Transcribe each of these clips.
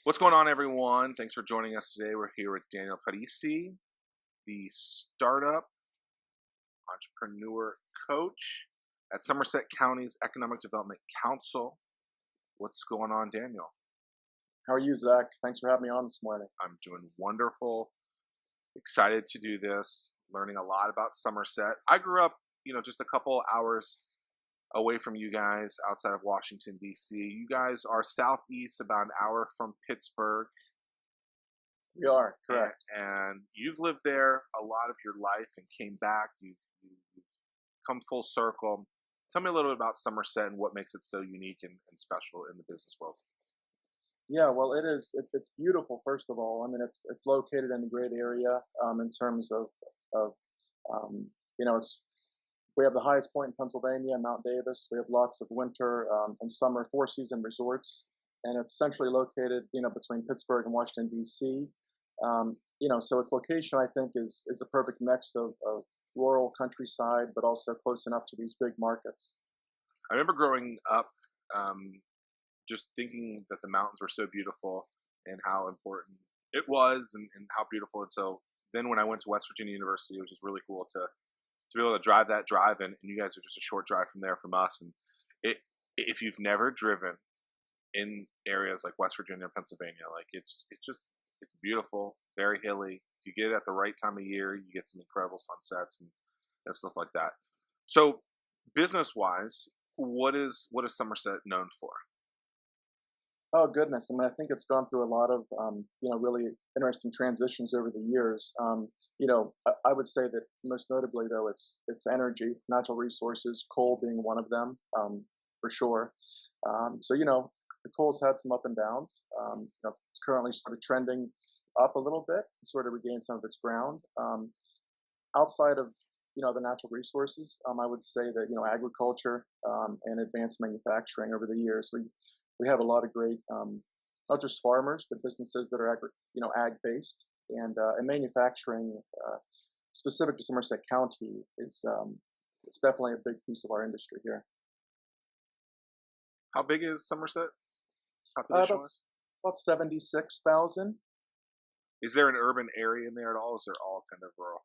What's going on, everyone? Thanks for joining us today. We're here with Daniel Parisi, the startup entrepreneur coach at Somerset County's Economic Development Council. What's going on, Daniel? How are you, Zach? Thanks for having me on this morning. I'm doing wonderful. Excited to do this, learning a lot about Somerset. I grew up, just a couple hours away from you guys outside of Washington, D.C. You guys are southeast, about an hour from Pittsburgh. We are, correct. And you've lived there a lot of your life and came back. You've come full circle. Tell me a little bit about Somerset and what makes it so unique and special in the business world. Yeah, well, it is. It's beautiful. First of all, I mean, it's located in a great area in terms of it's we have the highest point in Pennsylvania, Mount Davis. We have lots of winter and summer four-season resorts, and it's centrally located, between Pittsburgh and Washington D.C. So its location, I think, is a perfect mix of rural countryside, but also close enough to these big markets. I remember growing up, just thinking that the mountains were so beautiful and how important it was, and how beautiful. And so then when I went to West Virginia University, it was just really cool to be able to drive that drive, and you guys are just a short drive from there from us. And if you've never driven in areas like West Virginia, Pennsylvania, like it's beautiful, very hilly. If you get it at the right time of year, you get some incredible sunsets and stuff like that. So business wise, what is Somerset known for? Oh goodness! I mean, I think it's gone through a lot of really interesting transitions over the years. I would say that most notably, though, it's energy, natural resources, coal being one of them, for sure. The coal's had some up and downs. It's currently sort of trending up a little bit, sort of regained some of its ground. Outside of the natural resources, I would say that agriculture and advanced manufacturing over the years, we have a lot of great, not just farmers, but businesses that are ag-based, and manufacturing, specific to Somerset County, is it's definitely a big piece of our industry here. How big is Somerset About population-wise? 76,000. Is there an urban area in there at all? Or is there all kind of rural?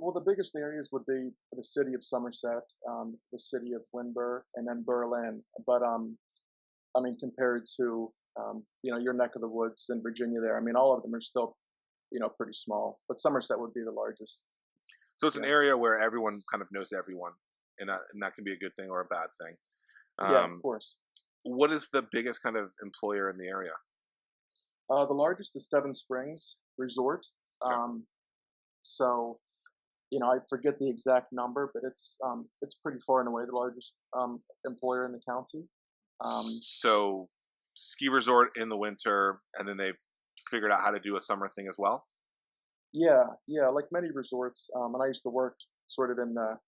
Well, the biggest areas would be the city of Somerset, the city of Windber, and then Berlin. But I mean, compared to your neck of the woods in Virginia, there, I mean, all of them are still pretty small. But Somerset would be the largest. So it's an area where everyone kind of knows everyone, and that can be a good thing or a bad thing. Yeah, of course. What is the biggest kind of employer in the area? The largest is Seven Springs Resort. Okay. So, I forget the exact number, but it's pretty far and away the largest employer in the county. So ski resort in the winter, and then they've figured out how to do a summer thing as well. Yeah, like many resorts, and I used to work sort of in the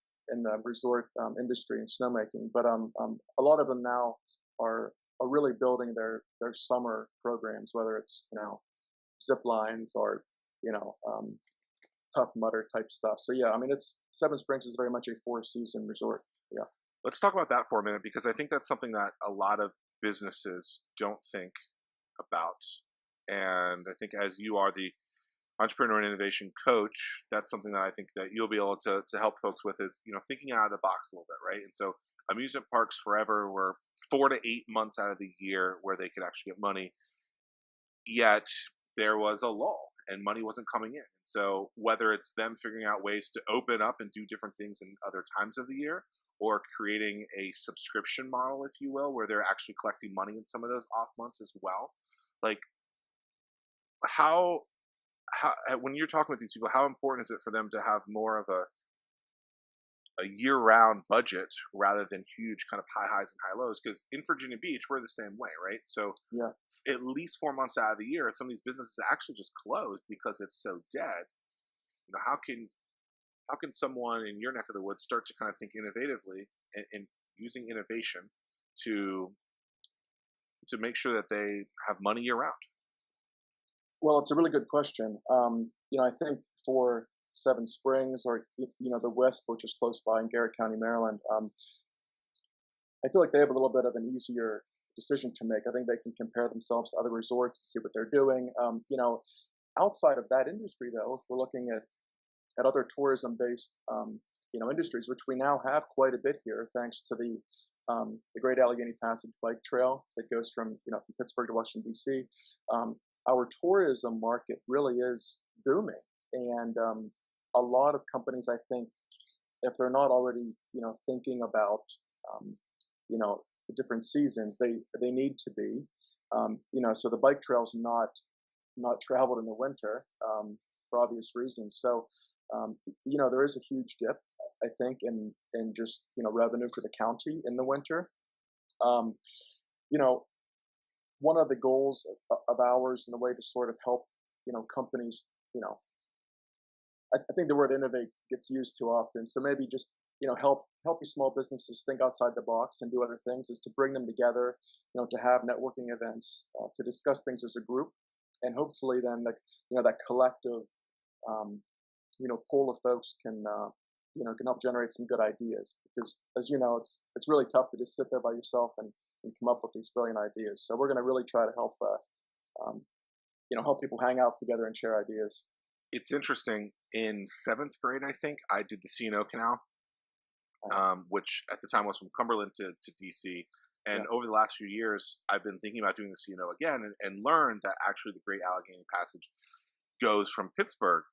resort industry and snowmaking, but a lot of them now are really building their summer programs, whether it's zip lines or Tough Mudder type stuff. So yeah, I mean, it's Seven Springs is very much a four-season resort. Yeah. Let's talk about that for a minute, because I think that's something that a lot of businesses don't think about. And I think as you are the entrepreneur and innovation coach, that's something that I think that you'll be able to help folks with is, thinking out of the box a little bit, right? And so amusement parks forever were 4 to 8 months out of the year where they could actually get money. Yet there was a lull and money wasn't coming in. So whether it's them figuring out ways to open up and do different things in other times of the year, or creating a subscription model, if you will, where they're actually collecting money in some of those off months as well. Like how when you're talking with these people, how important is it for them to have more of a year-round budget rather than huge kind of high highs and high lows? Because in Virginia Beach, we're the same way, right? So Yeah. at least 4 months out of the year, some of these businesses actually just close because it's so dead. How can someone in your neck of the woods start to kind of think innovatively and using innovation to make sure that they have money year round? Well, it's a really good question. I think for Seven Springs or the West, which is close by in Garrett County, Maryland, I feel like they have a little bit of an easier decision to make. I think they can compare themselves to other resorts to see what they're doing. Outside of that industry, though, if we're looking at other tourism-based, industries, which we now have quite a bit here, thanks to the Great Allegheny Passage bike trail that goes from Pittsburgh to Washington D.C. Our tourism market really is booming, and a lot of companies, I think, if they're not already thinking about the different seasons, they need to be. So the bike trail's not traveled in the winter for obvious reasons. So there is a huge dip, I think, in just revenue for the county in the winter. One of the goals of ours, and the way to sort of help companies, I think the word innovate gets used too often. So maybe just help these small businesses think outside the box and do other things, is to bring them together, to have networking events, to discuss things as a group, and hopefully then that collective pool of folks can help generate some good ideas. Because as you know, it's really tough to just sit there by yourself and come up with these brilliant ideas. So we're going to really try to help help people hang out together and share ideas. It's interesting. In 7th grade, I think, I did the C&O Canal, Nice. which at the time was from Cumberland to DC. And over the last few years, I've been thinking about doing the C&O again, and learned that actually the Great Allegheny Passage goes from Pittsburgh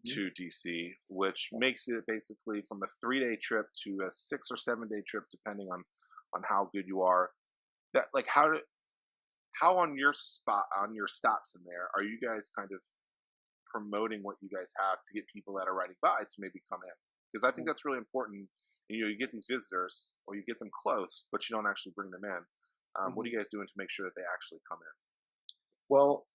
to DC, which makes it basically from a 3-day trip to a 6 or 7-day trip, depending on how good you are. That, like, how on your stops in there are you guys kind of promoting what you guys have to get people that are riding by to maybe come in? Because I think that's really important. You get these visitors, or you get them close, but you don't actually bring them in. What are you guys doing to make sure that they actually come in? Well,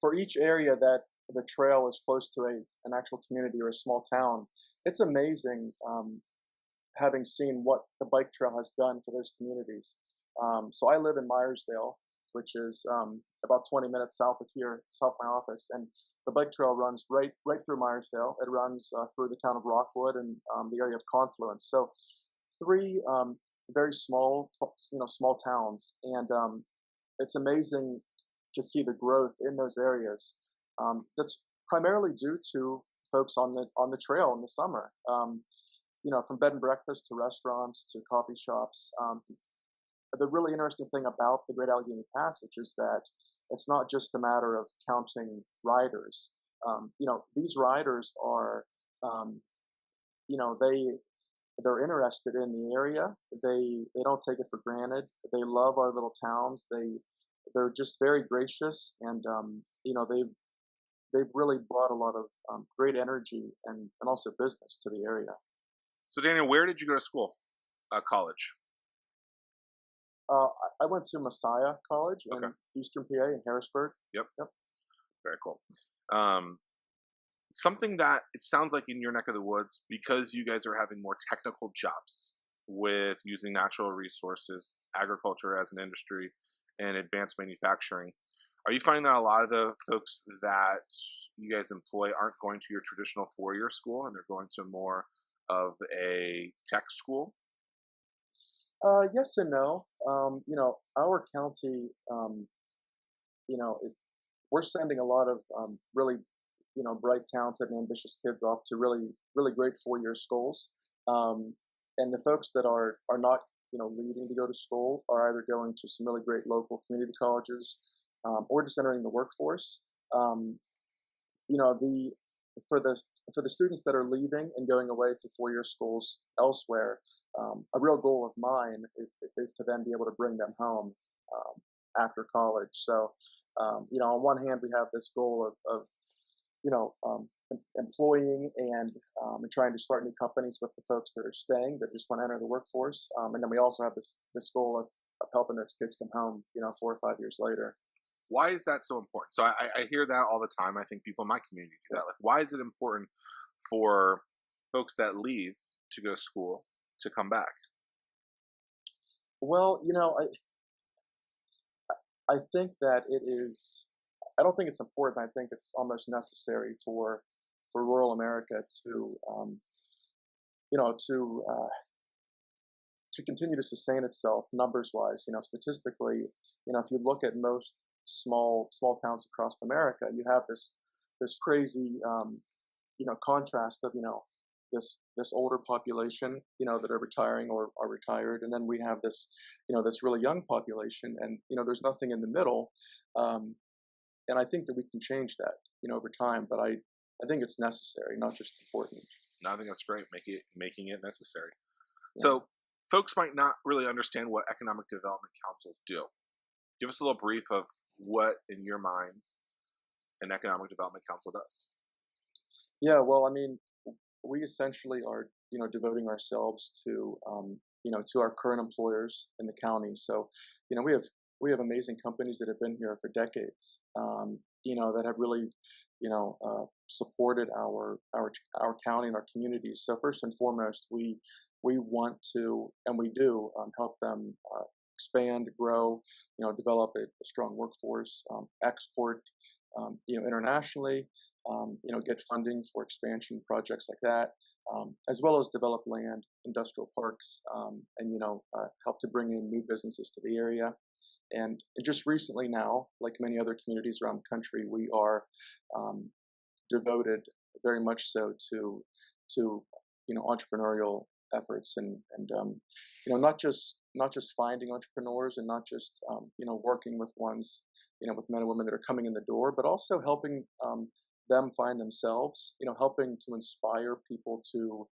for each area that the trail is close to an actual community or a small town, it's amazing having seen what the bike trail has done for those communities. So I live in Myersdale, which is about 20 minutes south of my office, and the bike trail runs right through Myersdale. It runs through the town of Rockwood and the area of Confluence. So 3 very small towns, and it's amazing to see the growth in those areas. That's primarily due to folks on the trail in the summer. From bed and breakfast to restaurants to coffee shops. The really interesting thing about the Great Allegheny Passage is that it's not just a matter of counting riders. These riders are, they're interested in the area. They don't take it for granted. They love our little towns. They're just very gracious, and they've really brought a lot of great energy and also business to the area. So Daniel, where did you go to school? College? I went to Messiah College in Eastern PA in Harrisburg. Yep. Very cool. Something that it sounds like in your neck of the woods, because you guys are having more technical jobs with using natural resources, agriculture as an industry, and advanced manufacturing. Are you finding that a lot of the folks that you guys employ aren't going to your traditional 4-year school, and they're going to more of a tech school? Yes and no. Our county, we're sending a lot of really, bright, talented, and ambitious kids off to really, really great 4-year schools. And the folks that are not, leaving to go to school are either going to some really great local community colleges, or just entering the workforce. For the students that are leaving and going away to 4-year schools elsewhere, a real goal of mine is to then be able to bring them home after college. So, on one hand, we have this goal of employing and trying to start new companies with the folks that are staying that just want to enter the workforce. And then we also have this goal of helping those kids come home, 4 or 5 years later. Why is that so important? So I hear that all the time. I think people in my community do that. Like, why is it important for folks that leave to go to school to come back? Well, I think that it is. I don't think it's important. I think it's almost necessary for rural America to to continue to sustain itself numbers wise, statistically, if you look at most small towns across America, you have this crazy contrast of this older population that are retiring or are retired, and then we have this really young population, and there's nothing in the middle, and I think that we can change that over time, but I think it's necessary, not just important. No, I think that's great, making it necessary. Yeah. So folks might not really understand what economic development councils do. Give us a little brief of what, in your mind, an economic development council does. Yeah, well, I mean, we essentially are, devoting ourselves to our current employers in the county. So, we have amazing companies that have been here for decades, that have really, supported our county and our communities. So first and foremost, we want to, and we do, help them expand, grow, develop a strong workforce, export, internationally, get funding for expansion projects like that, as well as develop land, industrial parks, and help to bring in new businesses to the area. And just recently now, like many other communities around the country, we are devoted very much so to entrepreneurial efforts, and not just finding entrepreneurs, and not just working with ones, with men and women that are coming in the door, but also helping them find themselves, helping to inspire people to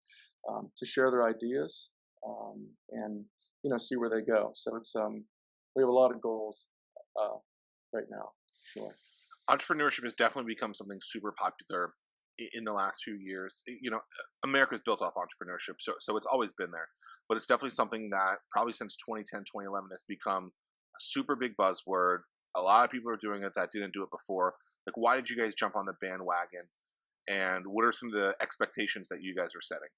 share their ideas, and see where they go. So it's we have a lot of goals right now. Sure. Entrepreneurship has definitely become something super popular in the last few years. America's built off entrepreneurship, so it's always been there. But it's definitely something that probably since 2010, 2011 has become a super big buzzword. A lot of people are doing it that didn't do it before. Like, why did you guys jump on the bandwagon? And what are some of the expectations that you guys are setting?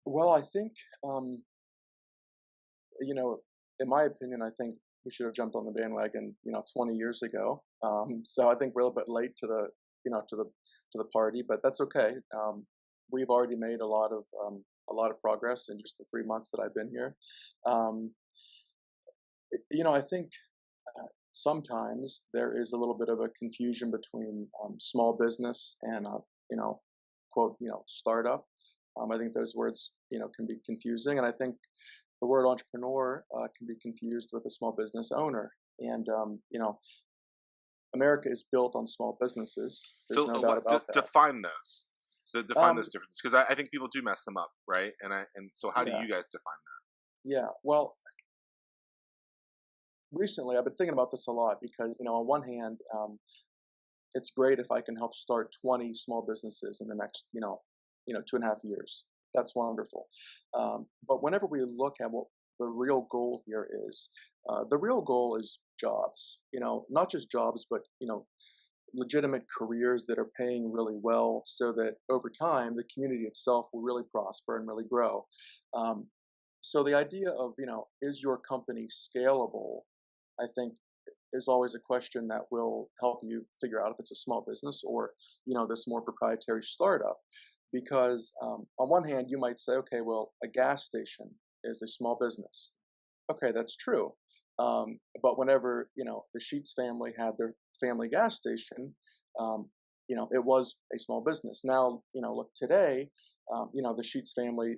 Well, I think, in my opinion, I think we should have jumped on the bandwagon, 20 years ago. So I think we're a little bit late to the party, but that's okay. We've already made a lot of progress in just the 3 months that I've been here. I think sometimes there is a little bit of a confusion between small business and quote startup. I think those words can be confusing, and I think the word entrepreneur can be confused with a small business owner. And America is built on small businesses. There's no doubt about that. Define those. Define those differences, because I think people do mess them up, right? And so how do you guys define that? Yeah, well, recently I've been thinking about this a lot because on one hand, it's great if I can help start 20 small businesses in the next 2.5 years. That's wonderful. But whenever we look at what the real goal here is, the real goal is jobs. Not just jobs, but legitimate careers that are paying really well, so that over time the community itself will really prosper and really grow. So the idea of is your company scalable? I think is always a question that will help you figure out if it's a small business or this more proprietary startup. Because on one hand, you might say, okay, well, a gas station is a small business. Okay, that's true. But whenever the Sheets family had their family gas station, it was a small business. Now, look today, the Sheets family,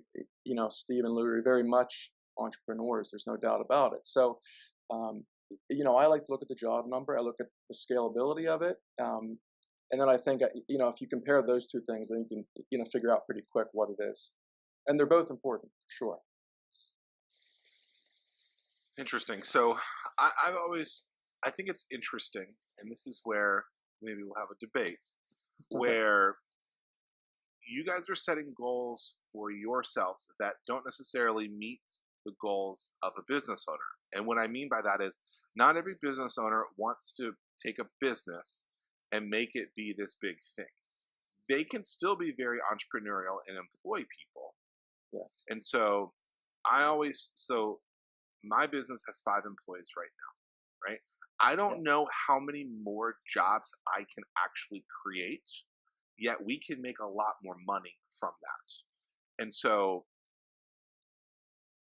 Steve and Lou are very much entrepreneurs. There's no doubt about it. So, I like to look at the job number. I look at the scalability of it. And then I think, if you compare those two things, then you can, figure out pretty quick what it is. And they're both important, sure. Interesting. So I think it's interesting, and this is where maybe we'll have a debate, where you guys are setting goals for yourselves that don't necessarily meet the goals of a business owner. And what I mean by that is not every business owner wants to take a business and make it be this big thing. They can still be very entrepreneurial and employ people. Yes. And so my business has 5 employees right now, right? I don't know how many more jobs I can actually create, yet we can make a lot more money from that. And so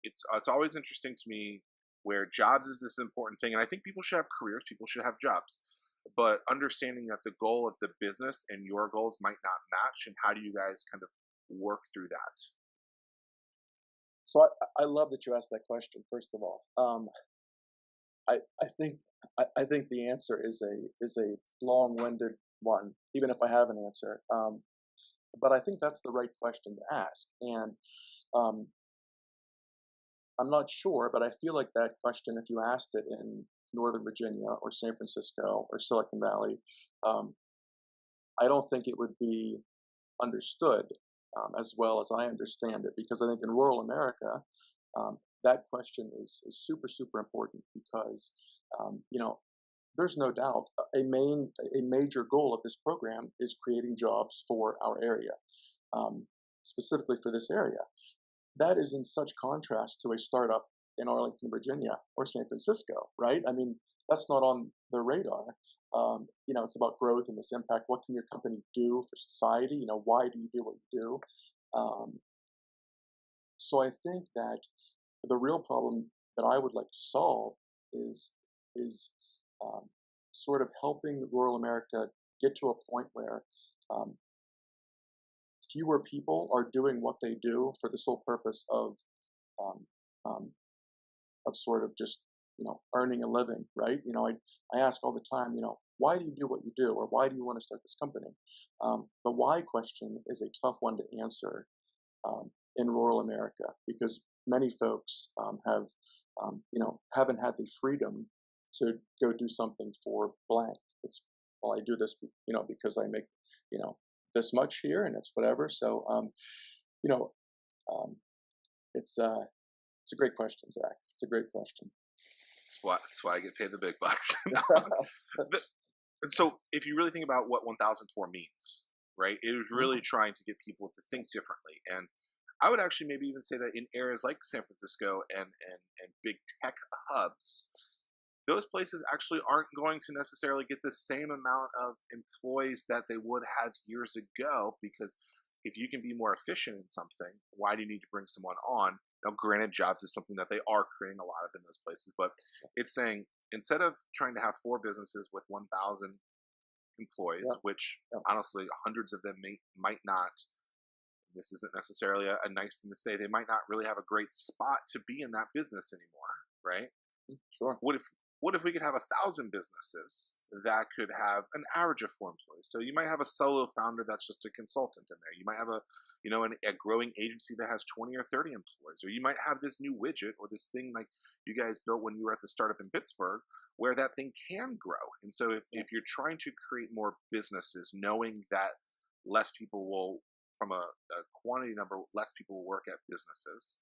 it's always interesting to me where jobs is this important thing, and I think people should have careers, people should have jobs, but understanding that the goal of the business and your goals might not match, and how do you guys kind of work through that? So I love that you asked that question. First of all, I think I think the answer is a long-winded one, even if I have an answer. But I think that's the right question to ask, and um, I'm not sure, but I feel like that question, if you asked it in Northern Virginia or San Francisco or Silicon Valley, um, I don't think it would be understood as well as I understand it, because I think in rural America, that question is super, super important because, there's no doubt a major goal of this program is creating jobs for our area, um, specifically for this area. That is in such contrast to a startup in Arlington, Virginia, or San Francisco, right? I mean, that's not on the radar. It's about growth and this impact. What can your company do for society? Why do you do what you do? Um, so I think that the real problem that I would like to solve is um, sort of helping rural America get to a point where um, fewer people are doing what they do for the sole purpose um, um, of sort of just earning a living, right? I ask all the time, why do you do what you do, or why do you want to start this company? The why question is a tough one to answer in rural America because many folks haven't had the freedom to go do something for blank. It's well, I do this, because I make you know this much here, and it's whatever. So you know, um, it's a great question, Zach. It's a great question. That's why I get paid the big bucks. But- and so, if you really think about what 1004 means, right, it was really trying to get people to think differently. And I would actually maybe even say that in areas like San Francisco and big tech hubs, those places actually aren't going to necessarily get the same amount of employees that they would have years ago, because if you can be more efficient in something, why do you need to bring someone on? Now, granted, jobs is something that they are creating a lot of in those places, but it's saying instead of trying to have four businesses with 1,000 employees, Yeah, which yeah, honestly hundreds of them might not. This isn't necessarily a nice thing to say. They might not really have a great spot to be in that business anymore, right? sure. What if we could have 1,000 businesses that could have an average of four employees? So you might have a solo founder that's just a consultant in there. You might have a growing agency that has 20 or 30 employees, or you might have this new widget or this thing like you guys built when you were at the startup in Pittsburgh, where that thing can grow. And so if you're trying to create more businesses, knowing that less people will, from a quantity number, less people will work at businesses,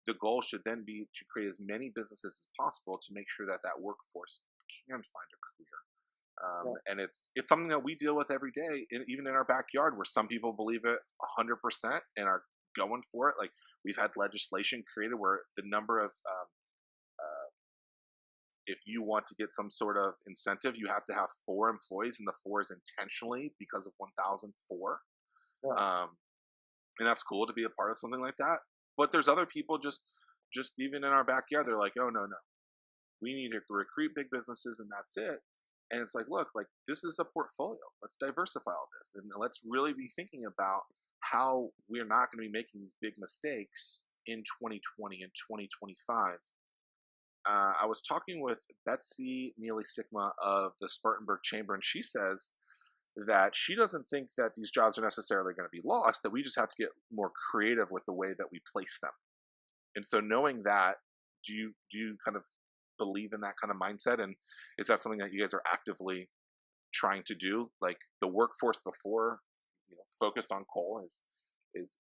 the goal should then be to create as many businesses as possible to make sure that that workforce can find a career. Yeah, And it's something that we deal with every day, even in our backyard, where some people believe it 100% and are going for it. Like we've had legislation created where the number of uh, if you want to get some sort of incentive, you have to have four employees, and the four is intentionally because of 1,004. yeah, Um, and that's cool to be a part of something like that. But there's other people just even in our backyard, they're like, oh no, we need to recruit big businesses and that's it. And it's like, look, like this is a portfolio. Let's diversify all this, and let's really be thinking about how we're not going to be making these big mistakes in 2020 and 2025. I was talking with Betsy Neely Sigma of the Spartanburg Chamber, and she says that she doesn't think that these jobs are necessarily going to be lost, that we just have to get more creative with the way that we place them. And so knowing that, do you kind of believe in that kind of mindset? And is that something that you guys are actively trying to do? Like the workforce before, focused on coal has its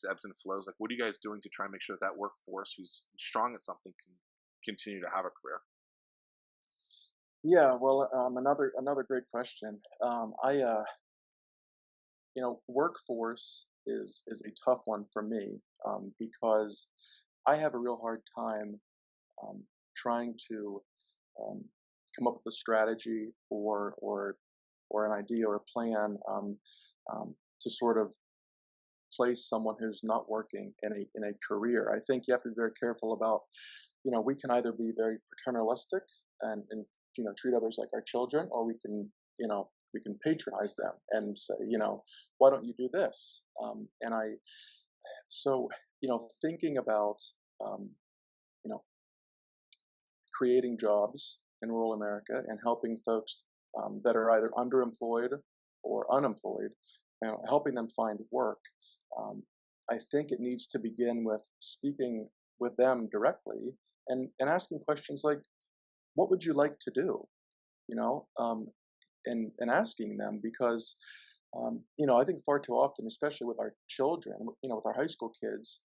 ebbs and flows. Like what are you guys doing to try and make sure that that workforce who's strong at something can continue to have a career? yeah. Well, another great question. Workforce is a tough one for me because I have a real hard time trying to um, come up with a strategy or an idea or a plan to sort of place someone who's not working in a career. I think you have to be very careful about, we can either be very paternalistic and treat others like our children, or we can patronize them and say, why don't you do this? And I so thinking about um, you know creating jobs in rural America and helping folks that are either underemployed or unemployed, helping them find work. Um, I think it needs to begin with speaking with them directly and asking questions like, "What would you like to do?" You know, and asking them because I think far too often, especially with our children, with our high school kids,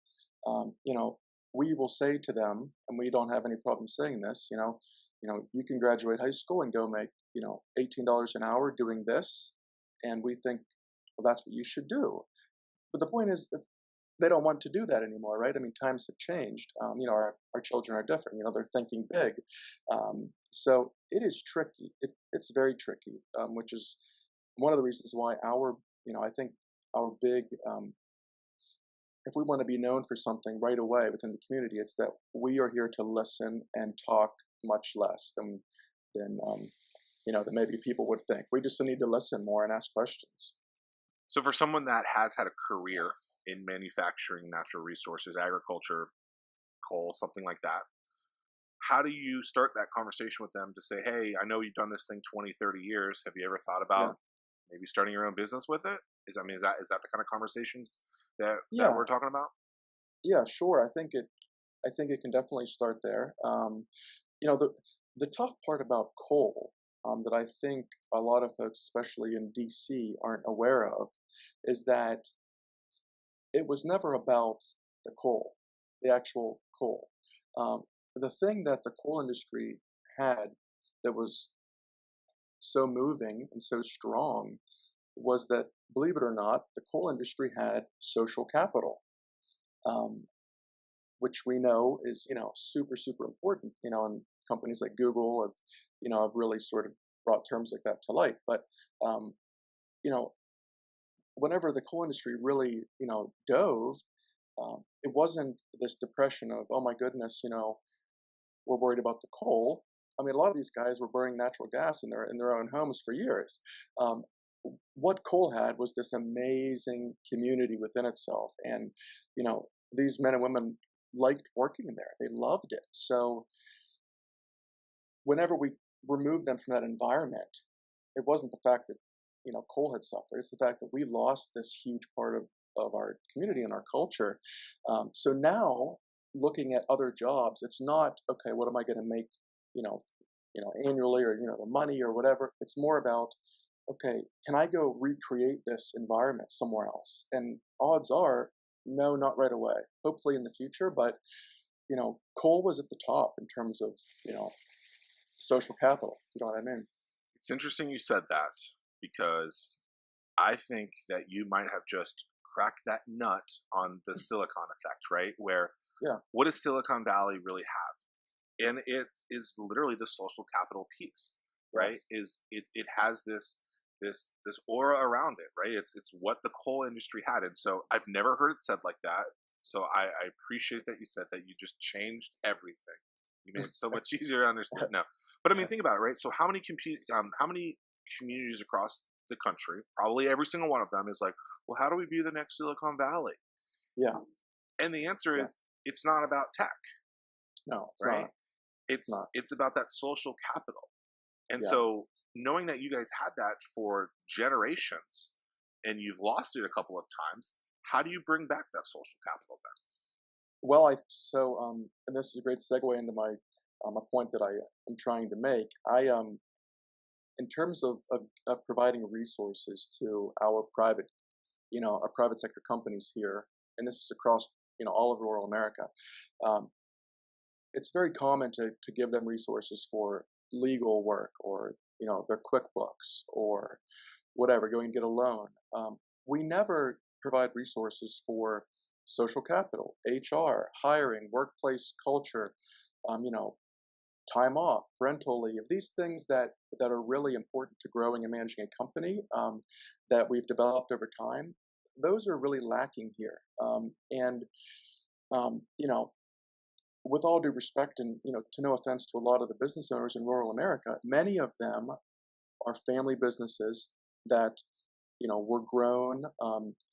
we will say to them, and we don't have any problem saying this, you can graduate high school and go make, $18 an hour doing this, and we think, well, that's what you should do. But the point is that they don't want to do that anymore, right? I mean, times have changed. Our children are different. They're thinking big. So it is tricky. It's very tricky, which is one of the reasons why I think our big, if we want to be known for something right away within the community, it's that we are here to listen and talk much less than maybe people would think. We just need to listen more and ask questions. So for someone that has had a career in manufacturing, natural resources, agriculture, coal, something like that, how do you start that conversation with them to say, hey, I know you've done this thing 20, 30 years. Have you ever thought about maybe starting your own business with it? Is that the kind of conversation that we're talking about? Yeah, sure. I think it can definitely start there. The tough part about coal that I think a lot of folks, especially in DC, aren't aware of is that it was never about the coal, the actual coal. The thing that the coal industry had that was so moving and so strong was that, believe it or not, the coal industry had social capital, um, which we know is super super important. And companies like Google have really sort of brought terms like that to light. But um, you know, whenever the coal industry really dove, it wasn't this depression of, oh my goodness, we're worried about the coal. I mean, a lot of these guys were burning natural gas in their own homes for years. Um, what coal had was this amazing community within itself, and these men and women liked working there. They loved it. So whenever we removed them from that environment, it wasn't the fact that coal had suffered. It's the fact that we lost this huge part of our community and our culture. So now, looking at other jobs, it's not okay. What am I going to make? You know, annually, or the money or whatever. It's more about, okay, can I go recreate this environment somewhere else? And odds are, no, not right away. Hopefully in the future, but coal was at the top in terms of social capital. You know what I mean? It's interesting you said that, because I think that you might have just cracked that nut on the Silicon effect, right? Where what does Silicon Valley really have? And it is literally the social capital piece, right? It has this aura around it, right? It's what the coal industry had. And so I've never heard it said like that. So I appreciate that you said that. You just changed everything. You made it so much easier to understand. No, but I mean, think about it, right? So how many communities across the country, probably every single one of them, is like, well, how do we view the next Silicon Valley? Yeah. And the answer is, it's not about tech. No, it's right? not. It's about that social capital. And so knowing that you guys had that for generations and you've lost it a couple of times, how do you bring back that social capital then? Well, and this is a great segue into my a point that I am trying to make. In terms of providing resources to our private sector companies here, and this is across all of rural America. It's very common to give them resources for legal work, or their QuickBooks or whatever, going to get a loan. We never provide resources for social capital, HR, hiring, workplace culture, time off, parental leave, these things that are really important to growing and managing a company, that we've developed over time. those are really lacking here. And you know, with all due respect, and to no offense to a lot of the business owners in rural America, many of them are family businesses that were grown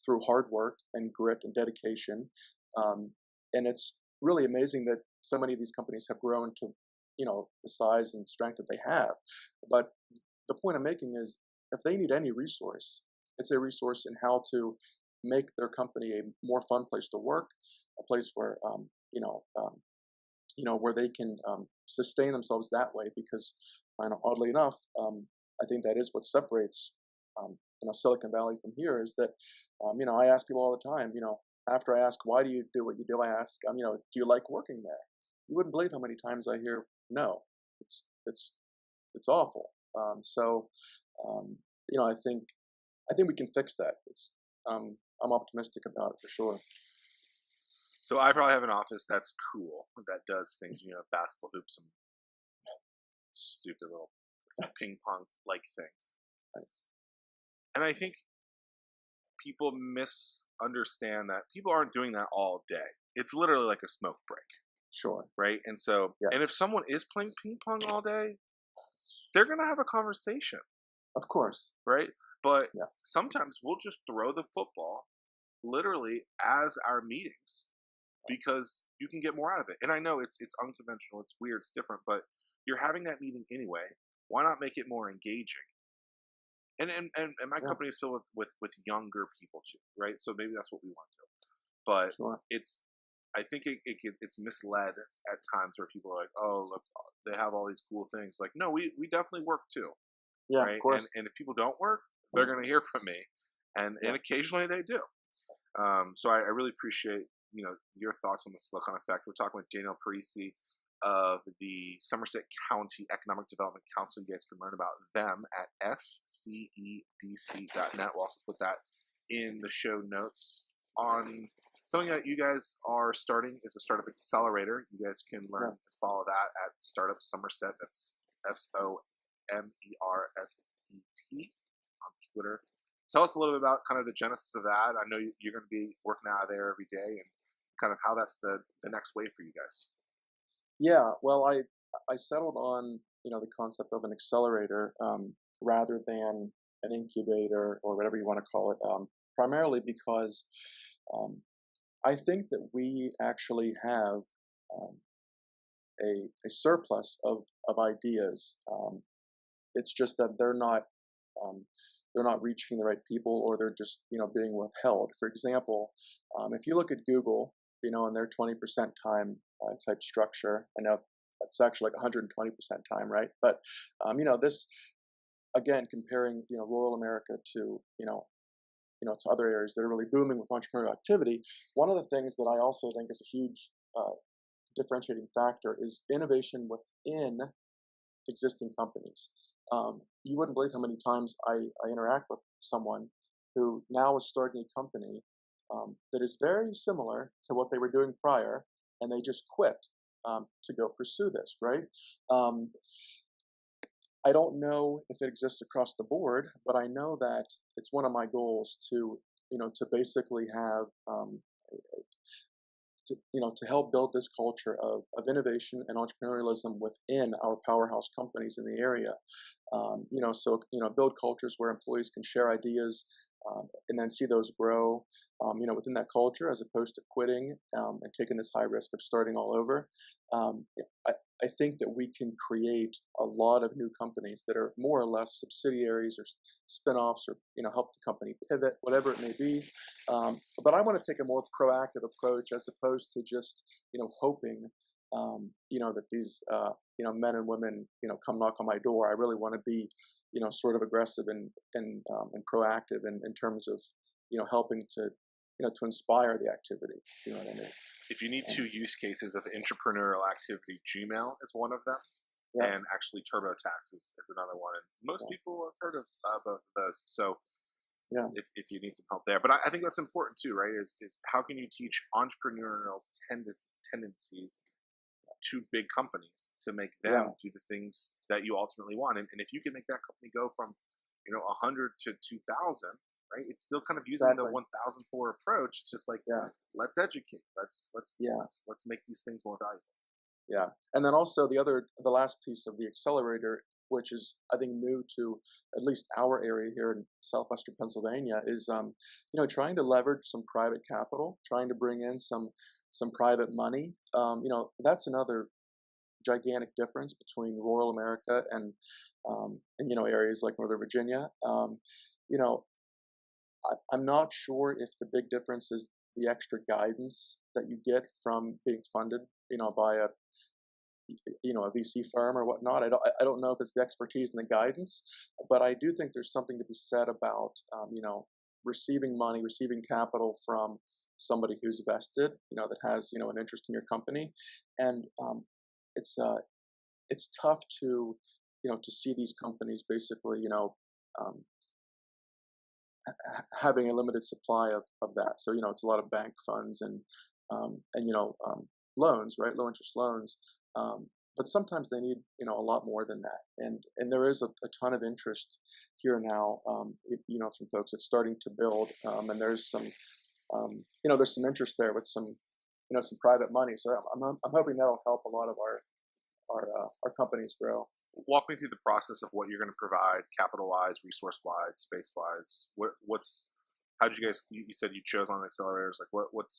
through hard work and grit and dedication. Um, and it's really amazing that so many of these companies have grown to, the size and strength that they have. But the point I'm making is, if they need any resource, it's a resource in how to make their company a more fun place to work, a place where, where they can sustain themselves that way. Because, oddly enough, I think that is what separates Silicon Valley from here, is that I ask people all the time, after I ask why do you do what you do, I ask do you like working there? You wouldn't believe how many times I hear no. It's awful. So I think we can fix that. I'm optimistic about it for sure. So I probably have an office that's cool, that does things, basketball hoops and stupid little ping pong like things. Nice. And I think people misunderstand that people aren't doing that all day. It's literally like a smoke break. Sure. Right? And so, yes. And if someone is playing ping pong all day, they're going to have a conversation. Of course. Right? But sometimes we'll just throw the football literally as our meetings, because you can get more out of it. And I know it's unconventional, it's weird, it's different, but you're having that meeting anyway. Why not make it more engaging? And my company is filled with younger people too, right? So maybe that's what we want to do. But sure. I think it's misled at times, where people are like, oh, look, they have all these cool things. Like, no, we definitely work too. Yeah, right? Of course. And if people don't work, they're going to hear from me. And occasionally they do. So I really appreciate, your thoughts on the Silicon Effect. We're talking with Daniel Parisi of the Somerset County Economic Development Council. You guys can learn about them at scedc.net. We'll also put that in the show notes. On something that you guys are starting is a startup accelerator. You guys can learn and follow that at Startup Somerset. That's SOMERSET on Twitter. Tell us a little bit about kind of the genesis of that. I know you're going to be working out of there every day, and kind of how that's the next wave for you guys. Yeah, well, I settled on the concept of an accelerator rather than an incubator, or whatever you want to call it, primarily because I think that we actually have a surplus of ideas. It's just that they're not reaching the right people, or they're just being withheld. For example, if you look at Google, in their 20% time type structure, I know that's actually like 120% time, right? But this, again, comparing rural America to to other areas that are really booming with entrepreneurial activity. One of the things that I also think is a huge differentiating factor is innovation within existing companies. You wouldn't believe how many times I interact with someone who now is starting a company that is very similar to what they were doing prior, and they just quit to go pursue this, right? I don't know if it exists across the board, but I know that it's one of my goals to basically have to help build this culture of innovation and entrepreneurialism within our powerhouse companies in the area. Build cultures where employees can share ideas and then see those grow, within that culture, as opposed to quitting and taking this high risk of starting all over. I think that we can create a lot of new companies that are more or less subsidiaries or spin-offs, or help the company pivot, whatever it may be. But I want to take a more proactive approach, as opposed to just hoping that these men and women come knock on my door. I really want to be sort of aggressive and proactive in terms of helping to to inspire the activity. You know what I mean? If you need two use cases of entrepreneurial activity, Gmail is one of them, and actually TurboTax is another one. And most people have heard of both of those. So if you need some help there. But I think that's important too, right? Is how can you teach entrepreneurial tendencies to big companies to make them do the things that you ultimately want? And if you can make that company go from 100 to 2,000, right? It's still kind of using the Exactly. 1004 approach. It's just like, Yeah. let's educate. Yeah. Let's make these things more valuable. Yeah. And then also the last piece of the accelerator, which is I think new to at least our area here in southwestern Pennsylvania, is trying to leverage some private capital, trying to bring in some private money. That's another gigantic difference between rural America and areas like Northern Virginia. You know, I'm not sure if the big difference is the extra guidance that you get from being funded, by a VC firm or whatnot. I don't know if it's the expertise and the guidance, but I do think there's something to be said about receiving money, receiving capital from somebody who's vested, that has an interest in your company, and it's it's tough to see these companies basically um, having a limited supply of that. So it's a lot of bank funds and loans, right? Low interest loans. But sometimes they need a lot more than that. And there is a ton of interest here now. From folks that's starting to build, and there's there's some interest there with some private money. So I'm hoping that'll help a lot of our companies grow. Walk me through the process of what you're going to provide, capital wise, resource wise, space wise. How did you guys? You said you chose on accelerators. Like what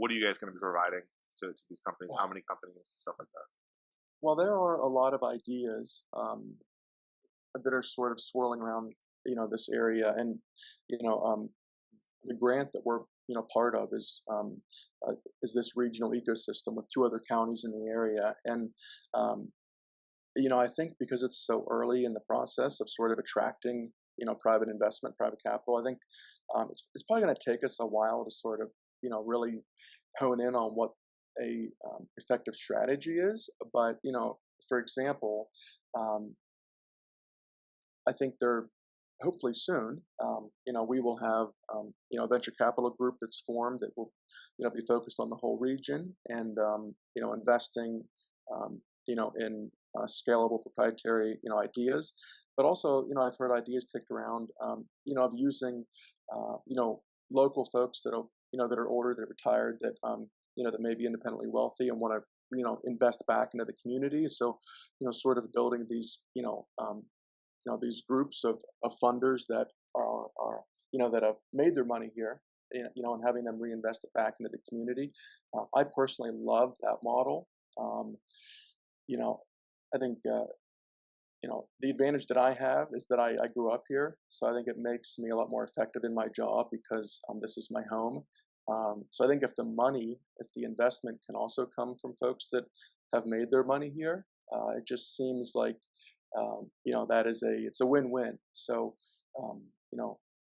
are you guys going to be providing to these companies? How many companies, stuff like that? Well, there are a lot of ideas that are sort of swirling around, this area, and the grant that we're part of is this regional ecosystem with two other counties in the area, and I think because it's so early in the process of sort of attracting private investment, private capital, I think it's probably going to take us a while to sort of really hone in on what a effective strategy is. But for example, I think they're hopefully soon. We will have a venture capital group that's formed that will be focused on the whole region and investing in scalable proprietary ideas. But also I've heard ideas kicked around of using local folks that are older, that are retired, that may be independently wealthy and want to invest back into the community. So sort of building these groups of funders that are that have made their money here, and having them reinvest it back into the community. I personally love that model. I think the advantage that I have is that I grew up here, so I think it makes me a lot more effective in my job because this is my home. So I think if the investment can also come from folks that have made their money here, it just seems like it's a win-win. So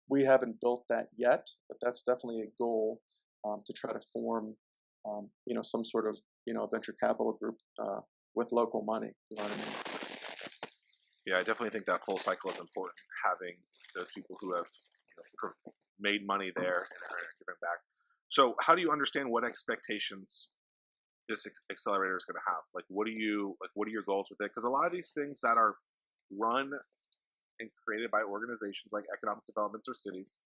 we haven't built that yet, but that's definitely a goal to try to form some sort of venture capital group with local money. You know what I mean? Yeah, I definitely think that full cycle is important. Having those people who have made money there and are giving back. So, how do you understand what expectations this accelerator is going to have? What are your goals with it? Because a lot of these things that are run and created by organizations like economic developments or cities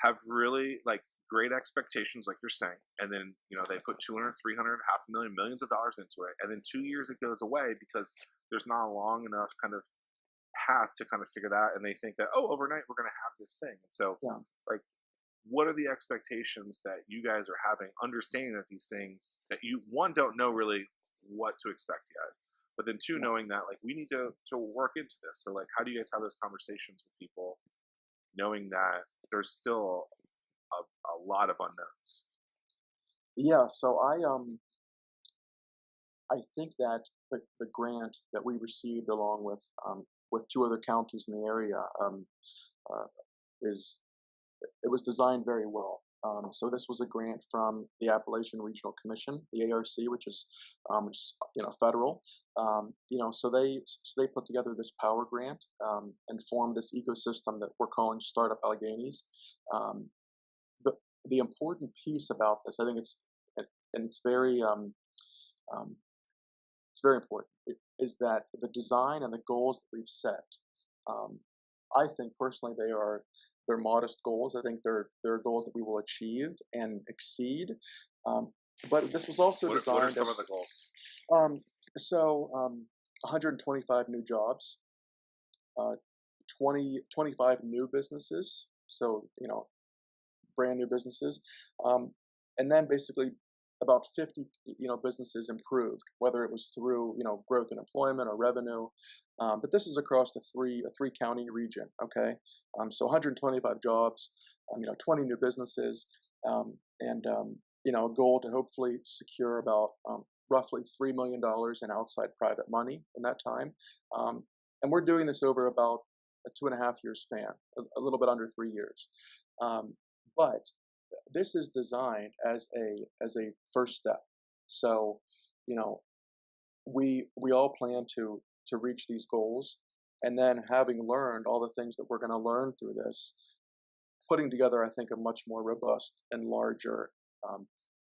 have really great expectations, like you're saying, and then they put 200, 300, half a million, millions of dollars into it, and then 2 years it goes away because there's not a long enough kind of path to kind of figure that, and they think that overnight we're going to have this thing, and so what are the expectations that you guys are having, understanding that these things that you don't know really what to expect yet, but then two, knowing that we need to work into this. So how do you guys have those conversations with people, knowing that there's still a lot of unknowns? Yeah, so I think that the grant that we received along with two other counties in the area uh, it was designed very well. So this was a grant from the Appalachian Regional Commission, the ARC, which is federal. So they put together this power grant and formed this ecosystem that we're calling Startup Alleghenies. The important piece about this, I think it's very important, is that the design and the goals that we've set. I think personally they are they're modest goals. I think they're goals that we will achieve and exceed. Um, but this was also What are designed some of as the goals? um, 125 new jobs, uh, 25 new businesses. So brand new businesses, um, and then basically about 50 businesses improved, whether it was through growth in employment or revenue. But this is across a three county region. Okay, so 125 jobs, 20 new businesses, and a goal to hopefully secure about roughly $3 million in outside private money in that time. And we're doing this over about a 2.5 year span, a little bit under 3 years. But this is designed as a first step. So, you know, we all plan to reach these goals, and then having learned all the things that we're going to learn through this, putting together, I think, a much more robust and larger,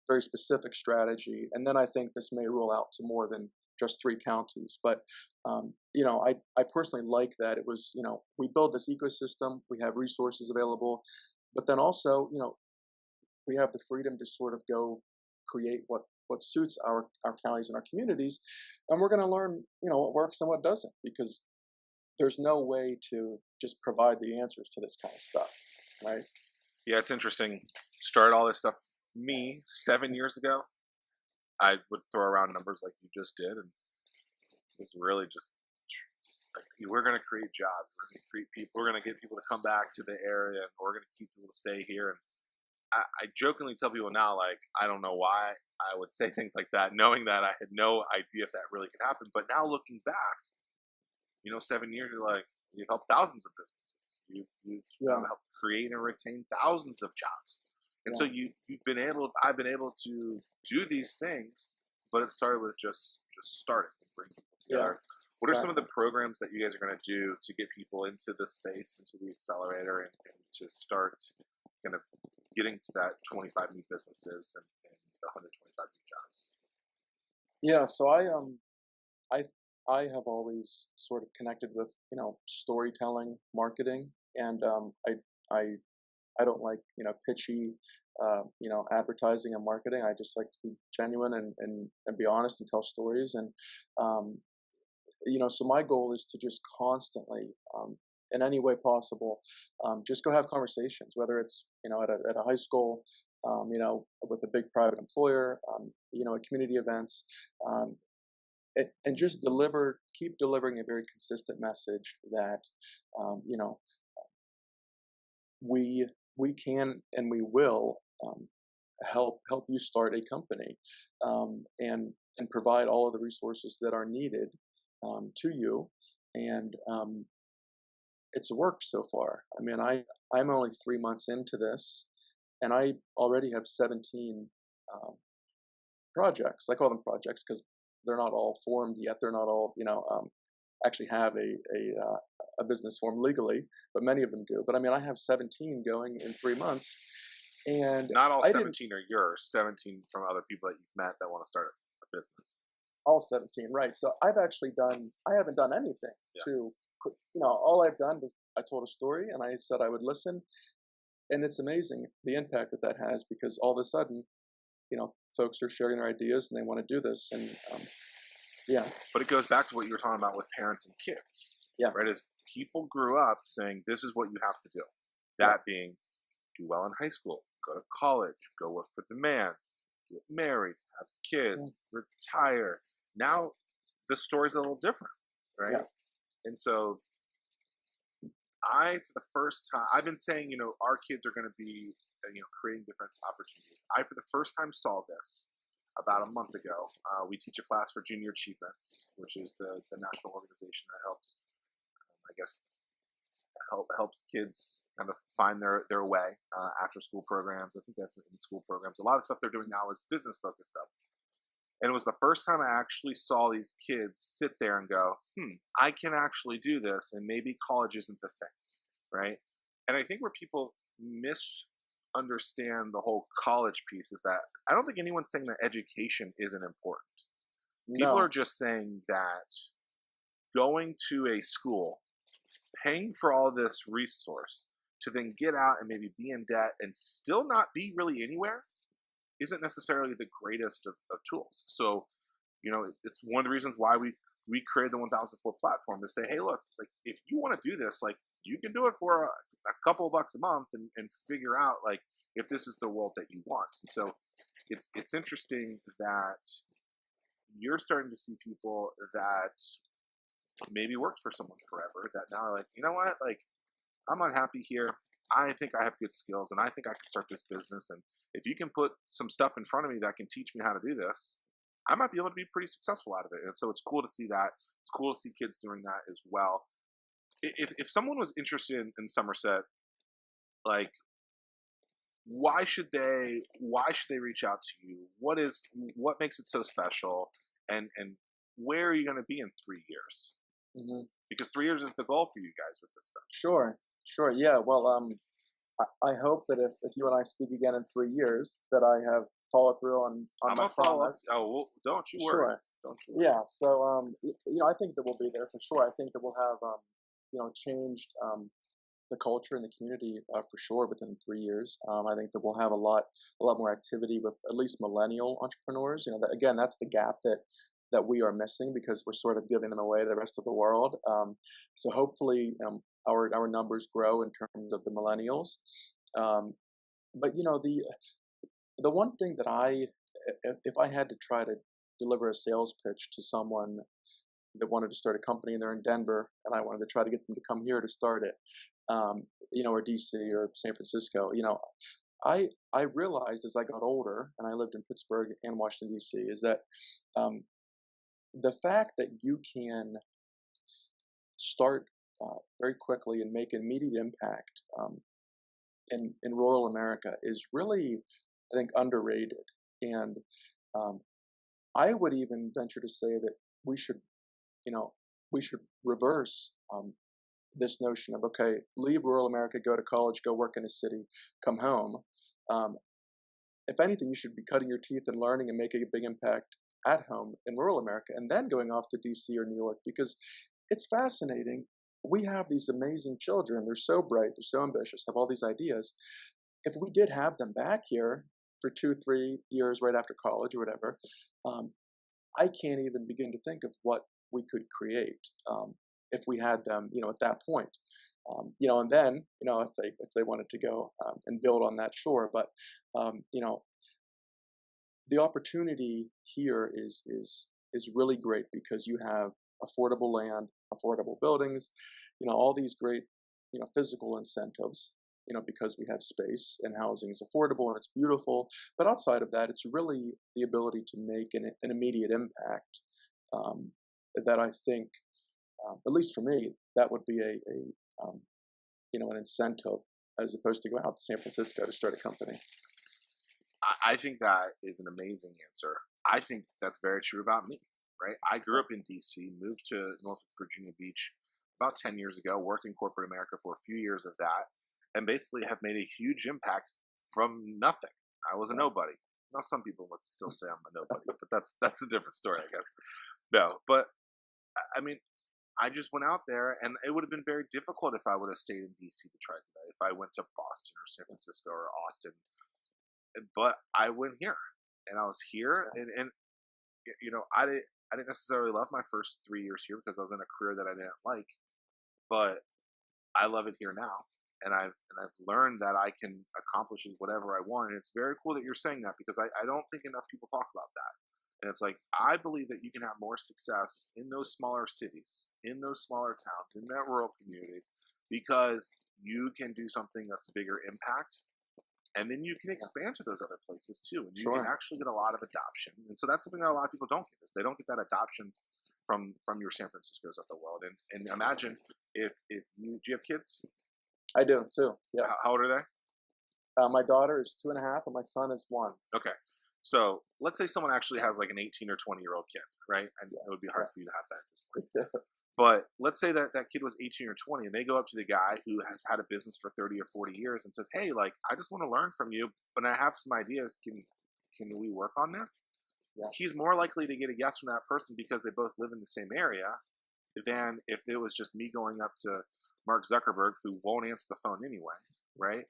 very specific strategy. And then I think this may roll out to more than just 3 counties. But I personally like that it was, we build this ecosystem, we have resources available, but then also, we have the freedom to sort of go create what suits our counties and our communities, and we're going to learn, what works and what doesn't, because there's no way to just provide the answers to this kind of stuff, right? Yeah, it's interesting. Started all this stuff me 7 years ago. I would throw around numbers like you just did, and it's really just like, we're going to create jobs, we're going to create people, we're going to get people to come back to the area, and we're going to keep people to stay here. And I jokingly tell people now, like, I don't know why I would say things like that, knowing that I had no idea if that really could happen. But now looking back, 7 years, you're like, you've helped thousands of businesses. You've helped create and retain thousands of jobs. And so I've been able to do these things, but it started with just starting and bringing people together. What are some of the programs that you guys are going to do to get people into the space, into the accelerator, and to start kind of getting to that 25 new businesses and the 125 new jobs? Yeah, so I have always sort of connected with storytelling, marketing, and I don't like pitchy advertising and marketing. I just like to be genuine and be honest and tell stories. And so my goal is to just constantly, in any way possible, just go have conversations, whether it's at a high school, with a big private employer, at community events, and just keep delivering a very consistent message that we can and we will help you start a company, and provide all of the resources that are needed to you. And it's worked so far. I mean, I'm only 3 months into this, and I already have 17 projects. I call them projects because they're not all formed yet. They're not all actually have a business form legally, but many of them do. But I mean, I have 17 going in 3 months, and not all 17 are yours. 17 from other people that you've met that want to start a business. All 17, right? So I haven't done anything to. All I've done is I told a story and I said I would listen, and it's amazing the impact that has, because all of a sudden, folks are sharing their ideas and they want to do this, and But it goes back to what you were talking about with parents and kids, right? Is people grew up saying this is what you have to do. That being, do well in high school, go to college, go work for the man, get married, have kids, retire. Now the story's a little different, right? Yeah. And so for the first time, I've been saying, our kids are going to be, creating different opportunities. I, for the first time, saw this about a month ago. We teach a class for Junior Achievements, which is the national organization that helps, helps kids kind of find their way after school programs. I think that's in school programs. A lot of the stuff they're doing now is business focused stuff. And it was the first time I actually saw these kids sit there and go, I can actually do this, and maybe college isn't the thing, right? And I think where people misunderstand the whole college piece is that I don't think anyone's saying that education isn't important. People are just saying that going to a school, paying for all this resource to then get out and maybe be in debt and still not be really anywhere isn't necessarily the greatest of tools. So, it's one of the reasons why we created the 1004 platform to say, hey, look, like if you want to do this, like you can do it for a couple of bucks a month and figure out like if this is the world that you want. And so it's interesting that you're starting to see people that maybe worked for someone forever that now are like, you know what, like I'm unhappy here. I think I have good skills and I think I can start this business. And if you can put some stuff in front of me that can teach me how to do this, I might be able to be pretty successful out of it. And so it's cool to see that. It's cool to see kids doing that as well. If someone was interested in Somerset, like why should they reach out to you? What makes it so special? And where are you going to be in 3 years? Mm-hmm. Because 3 years is the goal for you guys with this stuff. Sure. Yeah. Well, I hope that if you and I speak again in 3 years, that I have followed through on my promise. Oh, well, don't you worry. Sure. Don't you worry. Yeah. So, I think that we'll be there for sure. I think that we'll have, changed the culture and the community for sure within 3 years. I think that we'll have a lot more activity with at least millennial entrepreneurs. That's the gap that we are missing because we're sort of giving them away to the rest of the world. So hopefully our numbers grow in terms of the millennials. But the one thing that if I had to try to deliver a sales pitch to someone that wanted to start a company and they're in Denver and I wanted to try to get them to come here to start it, or DC or San Francisco, I realized as I got older and I lived in Pittsburgh and Washington DC is that the fact that you can start very quickly and make immediate impact in rural America is really, I think, underrated. And I would even venture to say that we should reverse this notion of, okay, leave rural America, go to college, go work in a city, come home. If anything, you should be cutting your teeth and learning and making a big impact at home in rural America and then going off to DC or New York because it's fascinating. We have these amazing children. They're so bright. They're so ambitious, have all these ideas. If we did have them back here for 2-3 years right after college or whatever, I can't even begin to think of what we could create if we had them, at that point. And then, if they wanted to go and build on that, sure. But, the opportunity here is really great because you have affordable land, affordable buildings, all these great, physical incentives, because we have space and housing is affordable and it's beautiful. But outside of that, it's really the ability to make an immediate impact that I think, at least for me, that would be an incentive as opposed to going out to San Francisco to start a company. I think that is an amazing answer. I think that's very true about me, right? I grew up in DC, moved to Norfolk, Virginia Beach about 10 years ago, worked in corporate America for a few years of that, and basically have made a huge impact from nothing. I was a nobody. Now, some people would still say I'm a nobody, but that's a different story, I guess. No, but I mean, I just went out there, and it would have been very difficult if I would have stayed in DC to try that. If I went to Boston or San Francisco or Austin, but I went here, and I was here, and I didn't necessarily love my first 3 years here because I was in a career that I didn't like, but I love it here now, and I've learned that I can accomplish whatever I want, and it's very cool that you're saying that because I don't think enough people talk about that. And it's like, I believe that you can have more success in those smaller cities, in those smaller towns, in that rural communities, because you can do something that's bigger impact. And then you can expand to those other places too. And you can actually get a lot of adoption. And so that's something that a lot of people don't get is they don't get that adoption from your San Franciscos of the world. And imagine do you have kids? I do too. Yeah. How old are they? My daughter is 2.5 and my son is 1. Okay. So let's say someone actually has like an 18 or 20-year-old kid, right? And it would be hard for you to have that at this point. But let's say that kid was 18 or 20 and they go up to the guy who has had a business for 30 or 40 years and says, hey, like, I just want to learn from you, but I have some ideas. Can we work on this? Yeah. He's more likely to get a yes from that person because they both live in the same area than if it was just me going up to Mark Zuckerberg, who won't answer the phone anyway, right?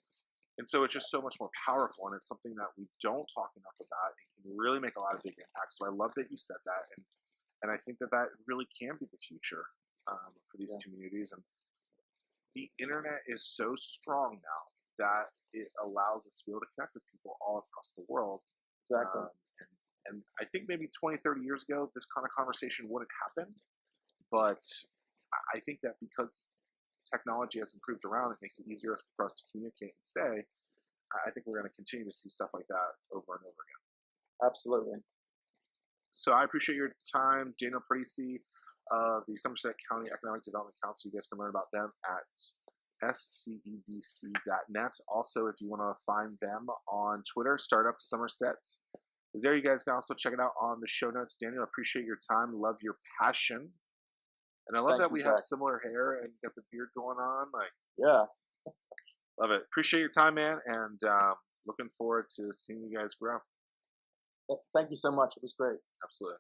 And so it's just so much more powerful, and it's something that we don't talk enough about. It can really make a lot of big impacts. So I love that you said that, and I think that that really can be the future for these communities. And the internet is so strong now that it allows us to be able to connect with people all across the world. Exactly. And I think maybe 20, 30 years ago, this kind of conversation wouldn't happen. But I think that because technology has improved around, it makes it easier for us to communicate and stay. I think we're going to continue to see stuff like that over and over again. Absolutely. So I appreciate your time, Daniel Parisi of the Somerset County Economic Development Council. You guys can learn about them at scedc.net. Also, if you want to find them on Twitter, Startup Somerset is there. You guys can also check it out on the show notes. Daniel, I appreciate your time. Love your passion. And I love that we have similar hair and got the beard going on. Yeah. Love it. Appreciate your time, man. And looking forward to seeing you guys grow. Thank you so much. It was great. Absolutely.